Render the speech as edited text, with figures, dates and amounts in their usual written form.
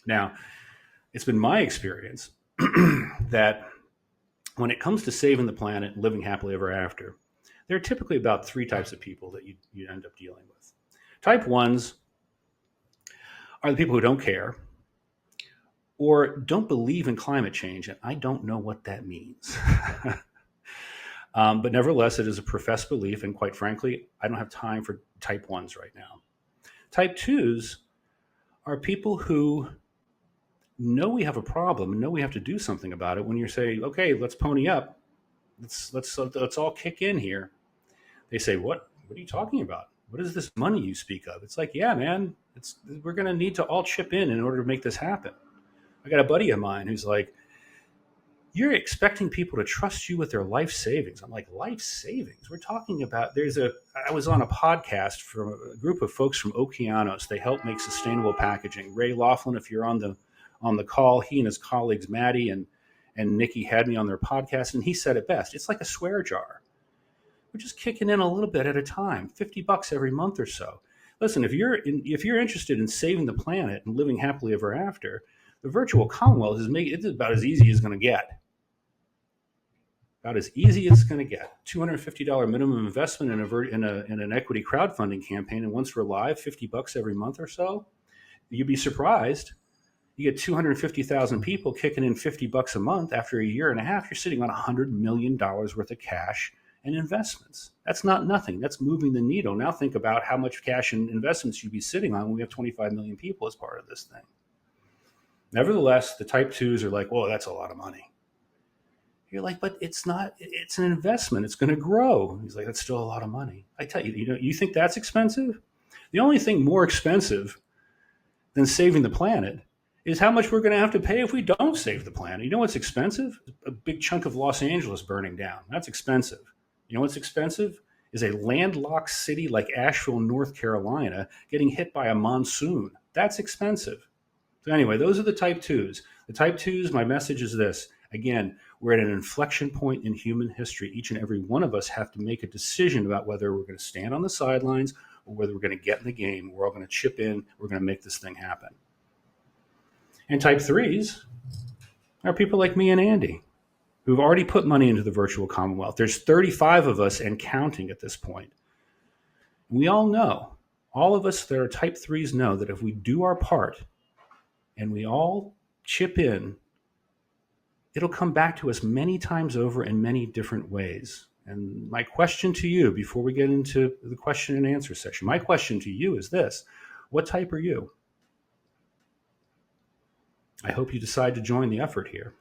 Now, it's been my experience that when it comes to saving the planet and living happily ever after, there are typically about three types of people that you end up dealing with. Type ones are the people who don't care or don't believe in climate change, and I don't know what that means. But nevertheless, it is a professed belief, and quite frankly, I don't have time for type ones right now. Type twos are people who know we have a problem and know we have to do something about it. When you say, okay, let's pony up, let's all kick in here. They say, what are you talking about? What is this money you speak of? It's like, yeah, man, we're going to need to all chip in order to make this happen. I got a buddy of mine who's like, you're expecting people to trust you with their life savings. I'm like, life savings? We're talking about, I was on a podcast from a group of folks from Okeanos. They help make sustainable packaging. Ray Laughlin, if you're on the call, he and his colleagues, Maddie and Nikki, had me on their podcast, and he said it best. It's like a swear jar. We're just kicking in a little bit at a time, $50 every month or so. Listen, if you're interested in saving the planet and living happily ever after, the Virtual Commonwealth it's about as easy as it's going to get. About as easy as it's going to get. $250 minimum investment in an equity crowdfunding campaign, and once we're live, $50 every month or so. You'd be surprised. You get 250,000 people kicking in $50 a month. After a year and a half, you're sitting on $100 million worth of cash and investments. That's not nothing. That's moving the needle. Now think about how much cash and investments you'd be sitting on when we have 25 million people as part of this thing. Nevertheless, the type twos are like, whoa, that's a lot of money. You're like, but it's not, it's an investment. It's going to grow. He's like, that's still a lot of money. I tell you, you think that's expensive? The only thing more expensive than saving the planet is how much we're going to have to pay if we don't save the planet. You know what's expensive? A big chunk of Los Angeles burning down. That's expensive. You know what's expensive? Is a landlocked city like Asheville, North Carolina, getting hit by a monsoon. That's expensive. So anyway, those are the type twos. The type twos, my message is this. Again, we're at an inflection point in human history. Each and every one of us have to make a decision about whether we're going to stand on the sidelines or whether we're going to get in the game. We're all going to chip in. We're going to make this thing happen. And type threes are people like me and Andy, who've already put money into the Virtual Commonwealth. There's 35 of us and counting at this point. We all know, all of us that are type threes know that if we do our part and we all chip in, it'll come back to us many times over in many different ways. And my question to you, before we get into the question and answer section, my question to you is this: what type are you? I hope you decide to join the effort here.